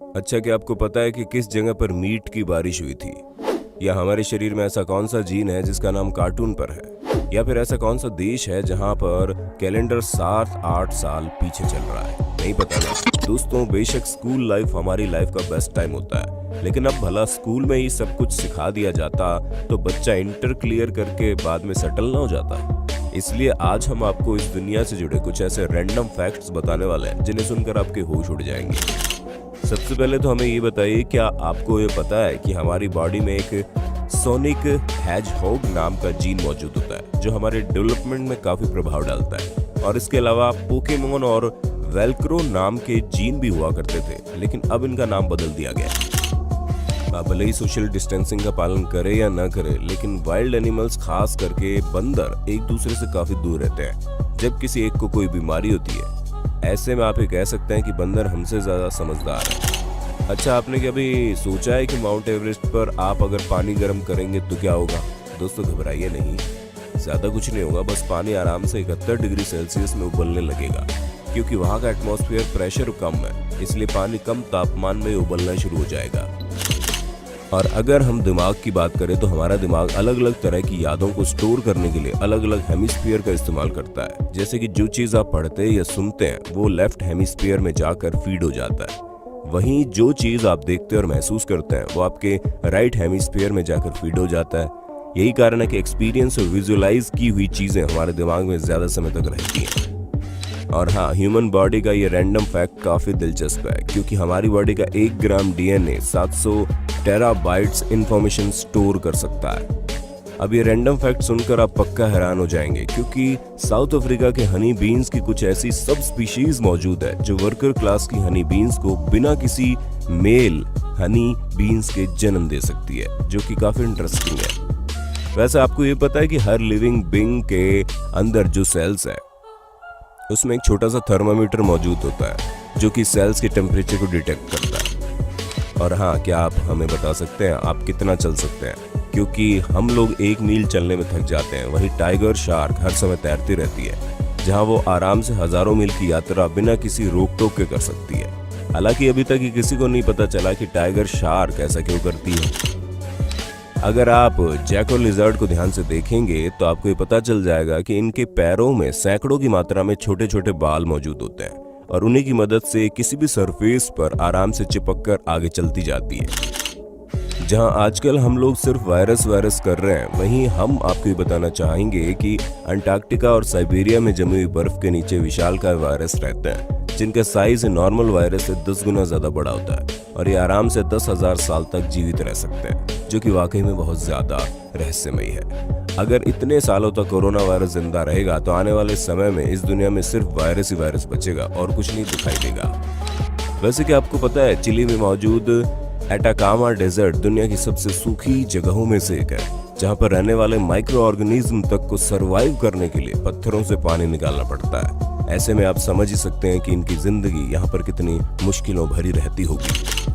अच्छा, क्या आपको पता है कि किस जगह पर मीट की बारिश हुई थी? या हमारे शरीर में ऐसा कौन सा जीन है जिसका नाम कार्टून पर है? या फिर ऐसा कौन सा देश है जहां पर कैलेंडर 7-8 साल पीछे चल रहा है? नहीं पता ना? दोस्तों, बेशक स्कूल लाइफ हमारी लाइफ का बेस्ट टाइम होता है, लेकिन अब भला स्कूल में ही सब कुछ सिखा दिया जाता तो बच्चा इंटर क्लियर करके बाद में सेटल ना हो जाता। इसलिए आज हम आपको इस दुनिया से जुड़े कुछ ऐसे रैंडम फैक्ट्स बताने वाले हैं जिन्हें सुनकर आपके होश उड़ जाएंगे। सबसे पहले तो हमें ये बताइए, क्या आपको ये पता है कि हमारी बॉडी में एक सोनिक हेजहॉग नाम का जीन मौजूद होता है जो हमारे डेवलपमेंट में काफी प्रभाव डालता है। और इसके अलावा पोकेमोन और वेल्क्रो नाम के जीन भी हुआ करते थे, लेकिन अब इनका नाम बदल दिया गया। आप भले ही सोशल डिस्टेंसिंग का पालन करे या ना करे, लेकिन वाइल्ड एनिमल्स खास करके बंदर एक दूसरे से काफी दूर रहते हैं जब किसी एक को कोई बीमारी होती है। ऐसे में आप ये कह सकते हैं कि बंदर हमसे ज्यादा समझदार है। अच्छा, आपने कभी सोचा है कि माउंट एवरेस्ट पर आप अगर पानी गर्म करेंगे तो क्या होगा? दोस्तों, घबराइए नहीं, ज्यादा कुछ नहीं होगा, बस पानी आराम से 71 डिग्री सेल्सियस में उबलने लगेगा, क्योंकि वहां का एटमॉस्फेयर प्रेशर कम है, इसलिए पानी कम तापमान में उबलना शुरू हो जाएगा। और अगर हम दिमाग की बात करें तो हमारा दिमाग अलग अलग तरह की यादों को स्टोर करने के लिए अलग अलग हेमिस्फीयर का इस्तेमाल करता है। जैसे कि जो चीज आप पढ़ते या सुनते हैं वो लेफ्ट हेमिस्फीयर में जाकर फीड हो जाता है, वहीं जो चीज आप देखते और महसूस करते हैं वो आपके राइट हेमिस्फीयर में जाकर फीड हो जाता है। यही कारण है कि एक्सपीरियंस और विजुअलाइज की हुई चीजें हमारे दिमाग में ज्यादा समय तक रहती हैं। और हाँ, ह्यूमन बॉडी का ये रैंडम फैक्ट काफी दिलचस्प है, क्योंकि हमारी बॉडी का 1 ग्राम डीएनए 700 टेराबाइट्स इंफॉर्मेशन स्टोर कर सकता है। अब ये रैंडम फैक्ट सुनकर आप पक्का हैरान हो जाएंगे, क्योंकि साउथ अफ्रीका के हनी बीन्स की कुछ ऐसी सब स्पीशीज मौजूद है जो वर्कर क्लास की हनी बीन्स को बिना किसी मेल हनी बीन्स के जन्म दे सकती है, जो कि काफी इंटरेस्टिंग है। वैसे आपको ये पता है कि हर लिविंग बीइंग के अंदर जो सेल्स है उसमें एक छोटा सा थर्मामीटर मौजूद होता है जो कि सेल्स के टेम्परेचर को डिटेक्ट करता है। और हाँ, क्या आप हमें बता सकते हैं आप कितना चल सकते हैं? क्योंकि हम लोग 1 मील चलने में थक जाते हैं, वहीं टाइगर शार्क हर समय तैरती रहती है, जहां वो आराम से हजारों मील की यात्रा बिना किसी रोक टोक के कर सकती है। हालांकि अभी तक ये किसी को नहीं पता चला कि टाइगर शार्क ऐसा क्यों करती है। अगर आप जैको लिजर्ड को ध्यान से देखेंगे तो आपको ये पता चल जाएगा कि इनके पैरों में सैकड़ों की मात्रा में छोटे छोटे बाल मौजूद होते हैं, और उन्हीं की मदद से किसी भी सरफेस पर आराम से चिपक कर आगे चलती जाती है। जहां आजकल हम लोग सिर्फ वायरस कर रहे हैं, वहीं हम आपको ये बताना चाहेंगे कि अंटार्कटिका और साइबेरिया में जमी हुई बर्फ के नीचे विशालकाय वायरस रहते हैं, जिनका साइज नॉर्मल वायरस से 10 गुना ज्यादा बड़ा होता है, और ये आराम से 10,000 साल तक जीवित रह सकते हैं, जो कि वाकई में बहुत ज्यादा रहस्यमयी है। अगर इतने सालों तक कोरोना वायरस जिंदा रहेगा तो आने वाले समय में इस दुनिया में सिर्फ वायरस ही वायरस बचेगा और कुछ नहीं दिखाई देगा। वैसे क्या आपको पता है, चिली में मौजूद एटाकामा डेजर्ट दुनिया की सबसे सूखी जगहों में से एक है, जहां पर रहने वाले माइक्रो ऑर्गेनिज्म तक को सरवाइव करने के लिए पत्थरों से पानी निकालना पड़ता है। ऐसे में आप समझ ही सकते हैं कि इनकी जिंदगी यहाँ पर कितनी मुश्किलों भरी रहती होगी।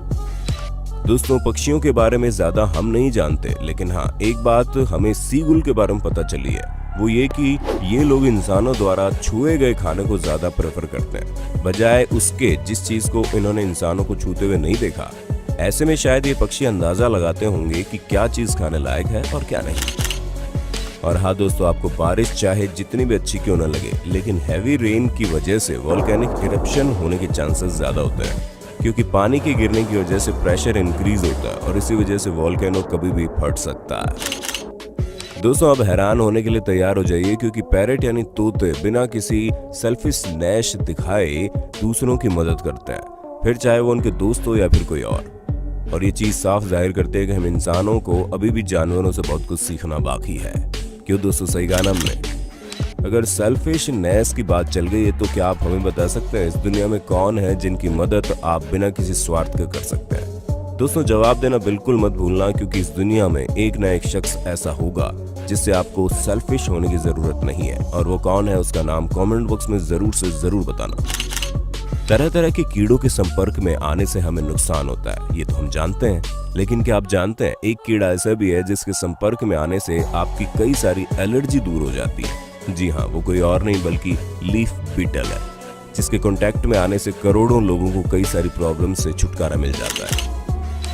दोस्तों, पक्षियों के बारे में ज्यादा हम नहीं जानते, लेकिन हाँ, एक बात हमें सीगुल के बारे में पता चली है, वो ये कि ये लोग इंसानों द्वारा छुए गए खाने को ज्यादा प्रेफर करते हैं, बजाय उसके जिस चीज को इन्होंने इंसानों को छूते हुए नहीं देखा। ऐसे में शायद ये पक्षी अंदाजा लगाते होंगे कि क्या चीज खाने लायक है और क्या नहीं। और हाँ दोस्तों, आपको बारिश चाहे जितनी भी अच्छी क्यों न लगे, लेकिन हैवी रेन की वजह से वोल्केनिक इरप्शन होने के चांसेस ज्यादा होते हैं, क्योंकि पानी के गिरने की वजह से प्रेशर इंक्रीज होता है और इसी वजह से वोल्केनो कभी भी फट सकता है। दोस्तों, अब हैरान होने के लिए तैयार हो जाइए, क्योंकि पैरेट यानी तोते बिना किसी सेल्फिशनेस दिखाए दूसरों की मदद करते हैं, फिर चाहे वो उनके दोस्त हो या फिर कोई और ये चीज साफ जाहिर करते हैं कि हम इंसानों को अभी भी जानवरों से बहुत कुछ सीखना बाकी है। क्यों दोस्तों, सही कहा ना हमने? अगर सेल्फिशनेस की बात चल गई है तो क्या आप हमें बता सकते हैं इस दुनिया में कौन है जिनकी मदद आप बिना किसी स्वार्थ के कर सकते हैं? दोस्तों, जवाब देना बिल्कुल मत भूलना, क्योंकि इस दुनिया में एक ना एक शख्स ऐसा होगा जिससे आपको सेल्फिश होने की जरूरत नहीं है, और वो कौन है उसका नाम कमेंट बॉक्स में जरूर से जरूर बताना। तरह तरह के कीड़ों के संपर्क में आने से हमें नुकसान होता है, ये तो हम जानते हैं, लेकिन क्या आप जानते हैं एक कीड़ा ऐसा भी है जिसके संपर्क में आने से आपकी कई सारी एलर्जी दूर हो जाती है? जी हाँ, वो कोई और नहीं बल्कि लीफ बीटल है। जिसके कांटेक्ट में आने से करोड़ों लोगों को कई सारी प्रॉब्लम से छुटकारा मिल जाता है।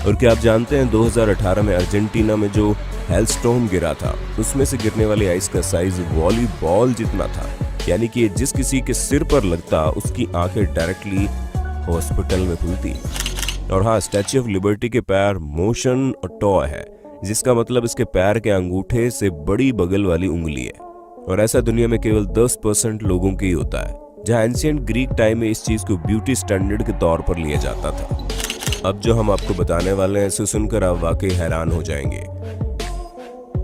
और क्या आप जानते हैं 2018 में अर्जेंटीना में जो हेलस्टॉर्म गिरा था, उसमें से गिरने वाली आइस का साइज वॉलीबॉल जितना था, यानी कि जिस किसी के सिर पर लगता उसकी आंखें डायरेक्टली हॉस्पिटल में खुलती। और हाँ, स्टैच्यू ऑफ लिबर्टी के पैर मोशन टॉय है, जिसका मतलब इसके पैर के अंगूठे से बड़ी बगल वाली उंगली है। और ऐसा दुनिया में केवल 10% लोगों के ही होता है, जहाँ एंशिएंट ग्रीक टाइम में इस चीज को ब्यूटी स्टैंडर्ड के तौर पर लिया जाता था। अब जो हम आपको बताने वाले हैं इसे सुनकर आप वाकई हैरान हो जाएंगे,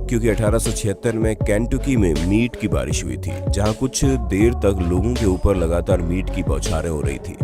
क्योंकि 1876 में केंटुकी में मीट की बारिश हुई थी, जहां कुछ देर तक लोगों के ऊपर लगातार मीट की बौछारें हो रही थी।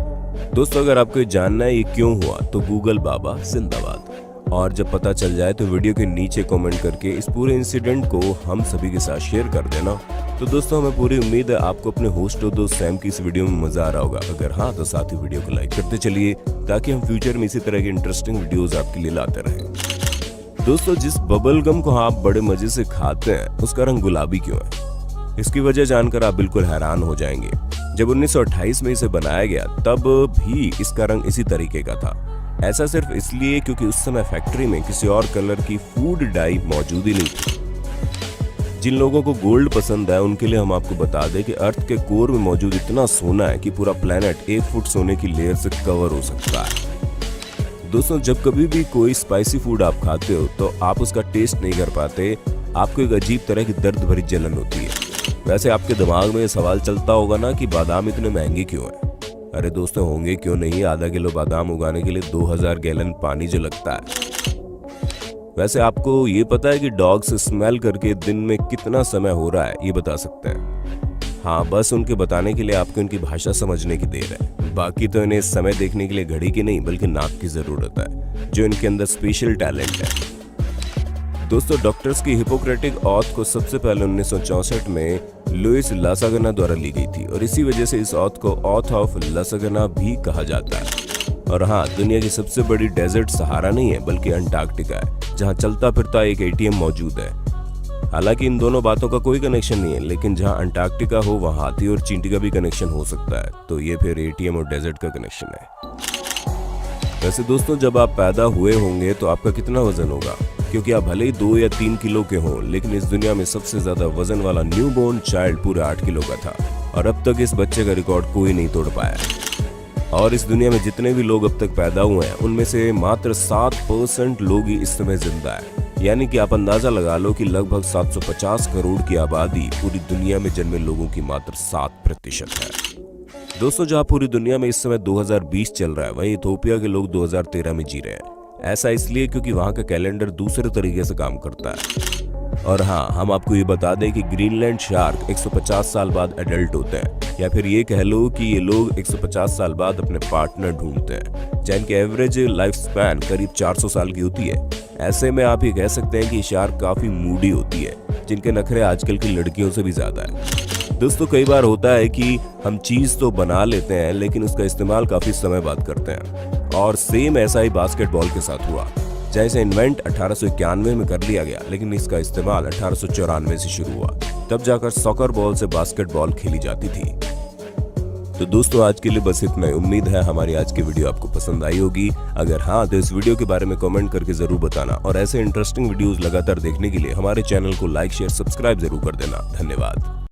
दोस्तों, अगर आपको जानना है ये क्यों हुआ तो गूगल बाबा जिंदाबाद। और जब पता चल जाए तो वीडियो के नीचे कमेंट करके इस पूरे इंसिडेंट को हम सभी के साथ शेयर कर देना। तो दोस्तों, हमें पूरी उम्मीद है आपको अपने होस्ट और दोस्त सैम की इस वीडियो में मजा आ रहा होगा। अगर हाँ तो साथ ही वीडियो को लाइक करते चलिए, ताकि हम फ्यूचर में इसी तरह की इंटरेस्टिंग वीडियोस आपके लिए लाते रहें। दोस्तों, जिस बबल गम को आप बड़े मजे से खाते हैं उसका रंग गुलाबी क्यों है, इसकी वजह जानकर आप बिल्कुल हैरान हो जाएंगे। जब 1928 में इसे बनाया गया तब भी इसका रंग इसी तरीके का था। ऐसा सिर्फ इसलिए क्योंकि उस समय फैक्ट्री में किसी और कलर की फूड डाई मौजूद ही नहीं थी। जिन लोगों को गोल्ड पसंद है उनके लिए हम आपको बता दें कि अर्थ के कोर में मौजूद इतना सोना है कि पूरा प्लेनेट 1 फुट सोने की लेयर से कवर हो सकता है। दोस्तों, जब कभी भी कोई स्पाइसी फूड आप खाते हो तो आप उसका टेस्ट नहीं कर पाते, आपको एक अजीब तरह की दर्द भरी जलन होती है। वैसे आपके दिमाग में ये सवाल चलता होगा ना कि बादाम इतने महंगे क्यों हैं? अरे दोस्तों, होंगे क्यों नहीं, आधा किलो बादाम उगाने के लिए 2000 गैलन पानी जो लगता है। वैसे आपको ये पता है कि डॉग्स स्मेल करके दिन में कितना समय हो रहा है ये बता सकते हैं? हाँ, बस उनके बताने के लिए आपको इनकी भाषा समझने की देर है। बाकी तो इन्हें समय देखने के लिए घड़ी की नहीं बल्कि नाक की जरूरत है, जो इनके अंदर स्पेशल टैलेंट है। दोस्तों, डॉक्टर्स की हिपोक्रेटिक ऑथ को सबसे पहले 1964 में लुइस लासागना द्वारा ली गई थी, और इसी वजह से इस ऑथ को ऑथ ऑफ लासागना भी कहा जाता है। और हाँ, दुनिया की सबसे बड़ी डेजर्ट सहारा नहीं है बल्कि अंटार्कटिका है, जहाँ चलता फिरता एक ATM मौजूद है। हालांकि इन दोनों बातों का कोई कनेक्शन नहीं है, लेकिन जहाँ अंटार्कटिका हो वहाँ हाथी और चींटी का भी कनेक्शन हो सकता है, तो ये फिर ATM और डेजर्ट का कनेक्शन है। वैसे दोस्तों, जब आप पैदा हुए होंगे तो आपका कितना वजन होगा? क्योंकि आप भले ही 2 या 3 किलो के हों, लेकिन इस दुनिया में सबसे ज्यादा वजन वाला न्यूबॉर्न चाइल्ड पूरे 8 किलो का था, और अब तक इस बच्चे का रिकॉर्ड कोई नहीं तोड़ पाया। और इस दुनिया में जितने भी लोग अब तक पैदा हुए हैं उनमें से मात्र 7% लोग ही इस समय जिंदा है, यानी कि आप अंदाजा लगा लो कि लगभग 750 करोड़ की आबादी पूरी दुनिया में जन्मे लोगों की मात्र 7% है। दोस्तों, जहाँ पूरी दुनिया में इस समय 2020 चल रहा है, वहीं इथोपिया के लोग 2013 में जी रहे हैं। ऐसा इसलिए क्योंकि वहाँ का कैलेंडर दूसरे तरीके से काम करता है। और हाँ, हम आपको ये बता दें कि ग्रीनलैंड शार्क 150 साल बाद एडल्ट होते हैं, या फिर ये कह लो कि ये लोग 150 साल बाद अपने पार्टनर ढूंढते हैं, जिनकी एवरेज लाइफ स्पैन करीब 400 साल की होती है। ऐसे में आप ये कह सकते हैं कि शार्क काफी मूडी होती है, जिनके नखरे आजकल की लड़कियों से भी ज्यादा है। दोस्तों, कई बार होता है कि हम चीज तो बना लेते हैं लेकिन उसका इस्तेमाल काफी समय बाद करते हैं, और सेम ऐसा ही बास्केटबॉल के साथ हुआ, जैसे इन्वेंट 1891 में कर लिया गया, लेकिन इसका इस्तेमाल 1894 से शुरू हुआ। तब जाकर सॉकर बॉल से बास्केटबॉल खेली जाती थी। तो दोस्तों, आज के लिए बस इतना ही। उम्मीद है हमारी आज की वीडियो आपको पसंद आई होगी। अगर हाँ तो इस वीडियो के बारे में कमेंट करके जरूर बताना, और ऐसे इंटरेस्टिंग वीडियोस लगातार देखने के लिए हमारे चैनल को लाइक, शेयर, सब्सक्राइब जरूर कर देना। धन्यवाद।